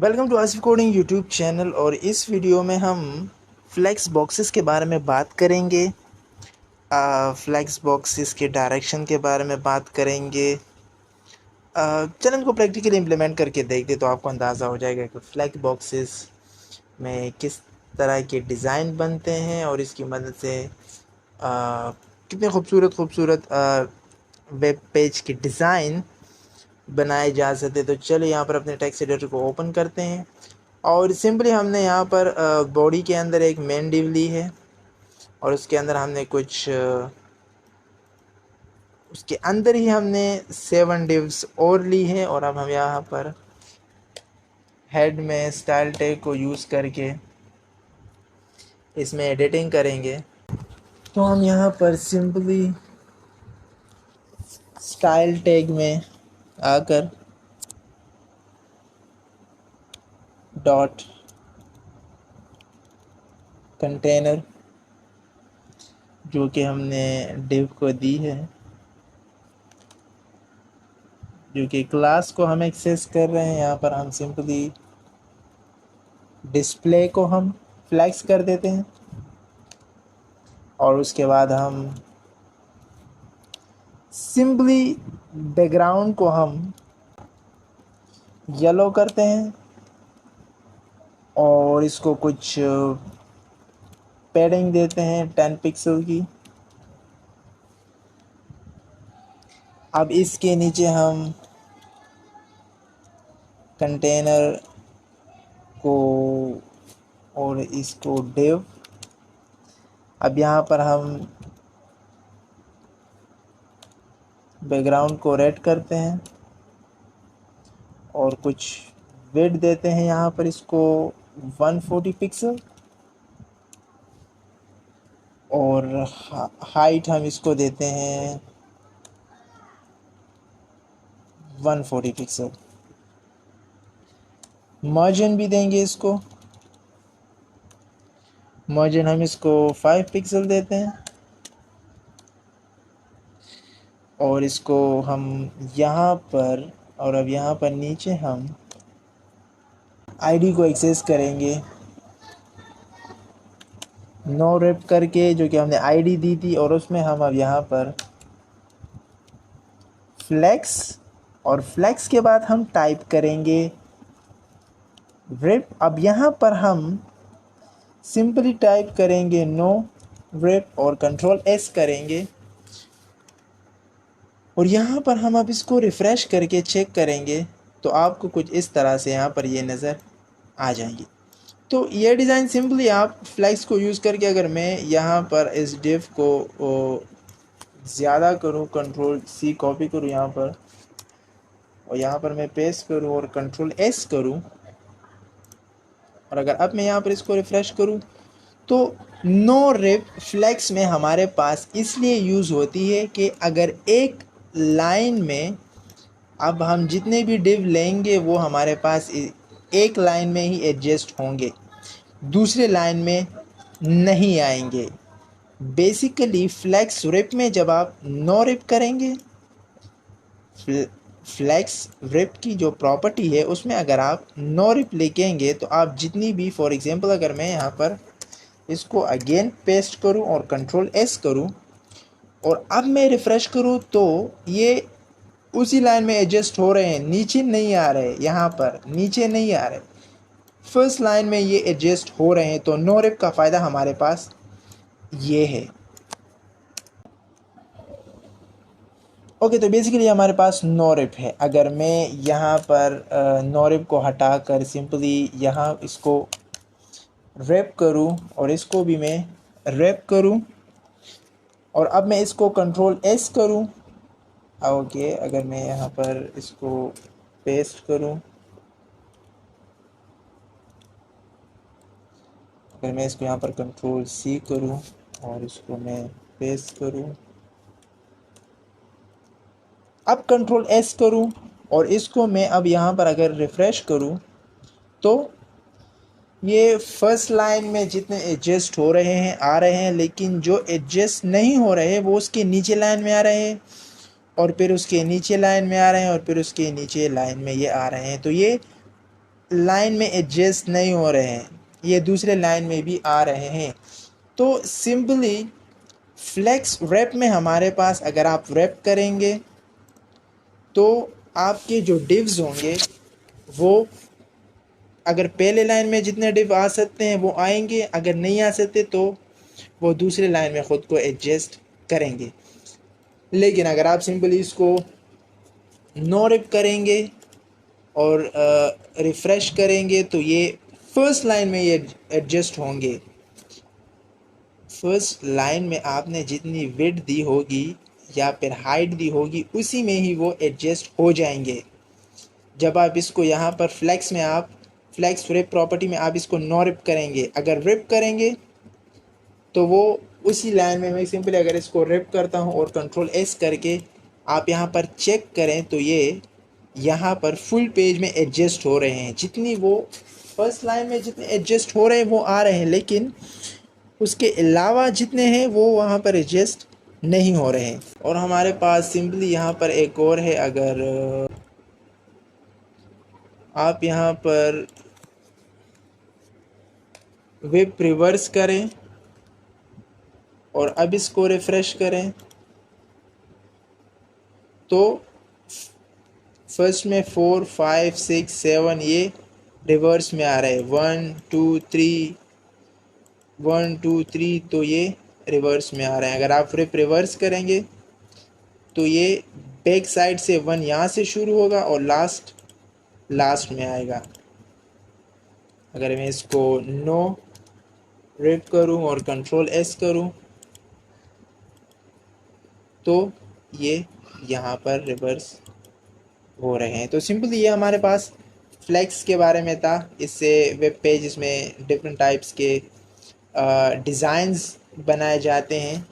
Welcome to Asif coding YouTube channel. और इस video में हम फ्लेक्स बॉक्सेस के बारे में बात करेंगे। फ्लेक्स बॉक्सेस के डायरेक्शन के बारे में बात करेंगे। चैनल को प्रैक्टिकली इम्प्लीमेंट करके देखते तो आपको अंदाज़ा हो जाएगा कि फ्लेक्स बॉक्सेस में किस तरह के डिज़ाइन बनते हैं और इसकी मदद से कितने खूबसूरत वेब पेज के डिज़ाइन बनाए जा सकते। तो चलिए यहाँ पर अपने टेक्स्ट एडिटर को ओपन करते हैं और सिंपली हमने यहाँ पर बॉडी के अंदर एक मेन डिव ली है और उसके अंदर हमने कुछ उसके अंदर ही हमने 7 डिव्स और ली है। और अब हम यहाँ पर हेड में स्टाइल टैग को यूज़ करके इसमें एडिटिंग करेंगे। तो हम यहाँ पर सिंपली स्टाइल टैग में आकर डॉट कंटेनर जो कि हमने डिव को दी है, जो कि क्लास को हम एक्सेस कर रहे हैं, यहाँ पर हम सिंपली डिस्प्ले को हम फ्लैक्स कर देते हैं और उसके बाद हम सिंपली बैकग्राउंड को हम येलो करते हैं और इसको कुछ पैडिंग देते हैं 10 पिक्सल की। अब इसके नीचे हम कंटेनर को और इसको डिव, अब यहाँ पर हम बैकग्राउंड को रेड करते हैं और कुछ विड्थ देते हैं यहाँ पर इसको 140 पिक्सल और हाइट हम इसको देते हैं 140 पिक्सल। मार्जिन भी देंगे इसको, मार्जिन हम इसको 5 पिक्सल देते हैं और इसको हम यहाँ पर और अब यहाँ पर नीचे हम आईडी को एक्सेस करेंगे नो रेप करके, जो कि हमने आईडी दी थी। और उसमें हम अब यहाँ पर फ्लेक्स और फ्लेक्स के बाद हम टाइप करेंगे रिप। अब यहाँ पर हम सिंपली टाइप करेंगे नो रिप और कंट्रोल एस करेंगे और यहाँ पर हम अब इसको रिफ़्रेश करके चेक करेंगे तो आपको कुछ इस तरह से यहाँ पर ये नज़र आ जाएंगी। तो ये डिज़ाइन सिंपली आप फ्लेक्स को यूज़ करके, अगर मैं यहाँ पर इस डिव को ज़्यादा करूँ, कंट्रोल सी कॉपी करूँ यहाँ पर और यहाँ पर मैं पेस्ट करूँ और कंट्रोल एस करूँ और अगर अब मैं यहाँ पर इसको रिफ़्रेश करूँ तो नो रिप फ्लेक्स में हमारे पास इसलिए यूज़ होती है कि अगर एक लाइन में अब हम जितने भी डिव लेंगे वो हमारे पास एक लाइन में ही एडजस्ट होंगे, दूसरे लाइन में नहीं आएंगे। बेसिकली फ्लेक्स रिप में जब आप नो रिप करेंगे, फ्लेक्स रिप की जो प्रॉपर्टी है उसमें अगर आप नो रिप लेकेंगे तो आप जितनी भी, फॉर एग्जांपल अगर मैं यहाँ पर इसको अगेन पेस्ट करूँ और कंट्रोल एस करूँ और अब मैं रिफ़्रेश करूँ तो ये उसी लाइन में एडजस्ट हो रहे हैं, नीचे नहीं आ रहे, यहाँ पर नीचे नहीं आ रहे, फर्स्ट लाइन में ये एडजस्ट हो रहे हैं। तो नो रिप का फ़ायदा हमारे पास ये है। ओके, तो बेसिकली हमारे पास नो रिप है। अगर मैं यहाँ पर नो रिप को हटा कर सिंपली यहाँ इसको रैप करूँ और इसको भी मैं रैप करूँ और अब मैं इसको कंट्रोल एस करूँ, ओके, अगर मैं यहाँ पर इसको पेस्ट करूँ, अगर मैं इसको यहाँ पर कंट्रोल सी करूँ और इसको मैं पेस्ट करूँ, अब कंट्रोल एस करूँ और इसको मैं अब यहाँ पर अगर रिफ़्रेश करूँ तो ये फर्स्ट लाइन में जितने एडजस्ट हो रहे हैं आ रहे हैं, लेकिन जो एडजस्ट नहीं हो रहे वो उसके नीचे लाइन में आ रहे हैं और फिर उसके नीचे लाइन में आ रहे हैं और फिर उसके नीचे लाइन में ये आ रहे हैं। तो ये लाइन में एडजस्ट नहीं हो रहे हैं, ये दूसरे लाइन में भी आ रहे हैं। तो सिंपली फ्लेक्स रैप में हमारे पास अगर आप रैप करेंगे तो आपके जो डिव्स होंगे वो अगर पहले लाइन में जितने डिव आ सकते हैं वो आएंगे, अगर नहीं आ सकते तो वो दूसरे लाइन में ख़ुद को एडजस्ट करेंगे। लेकिन अगर आप सिंपली इसको नो रैप करेंगे और रिफ़्रेश करेंगे तो ये फर्स्ट लाइन में ये एडजस्ट होंगे। फर्स्ट लाइन में आपने जितनी विड्थ दी होगी या फिर हाइट दी होगी उसी में ही वो एडजस्ट हो जाएंगे। जब आप इसको यहाँ पर फ्लेक्स में आप फ्लेक्स रिप प्रॉपर्टी में आप इसको नो रिप करेंगे, अगर रिप करेंगे तो वो उसी लाइन में, मैं सिंपली अगर इसको रिप करता हूँ और कंट्रोल एस करके आप यहाँ पर चेक करें तो ये यहाँ पर फुल पेज में एडजस्ट हो रहे हैं। जितनी वो फर्स्ट लाइन में जितने एडजस्ट हो रहे हैं वो आ रहे हैं, लेकिन उसके अलावा जितने हैं वो वहाँ पर एडजस्ट नहीं हो रहे हैं। और हमारे पास सिंपली यहाँ पर एक और है, अगर आप यहाँ पर वेब रिवर्स करें और अब इसको रिफ़्रेश करें तो फर्स्ट में 4 5 6 7 ये रिवर्स में आ रहा है, 1 2 3 1 2 3 तो ये रिवर्स में आ रहे हैं। अगर आप रिवर्स करेंगे तो ये बैक साइड से 1 यहाँ से शुरू होगा और लास्ट में आएगा। अगर मैं इसको नो रिप करूँ और कंट्रोल एस करूँ तो ये यहाँ पर रिवर्स हो रहे हैं। तो सिंपली ये हमारे पास फ्लेक्स के बारे में था। इससे वेब पेज में डिफरेंट टाइप्स के डिज़ाइंस बनाए जाते हैं।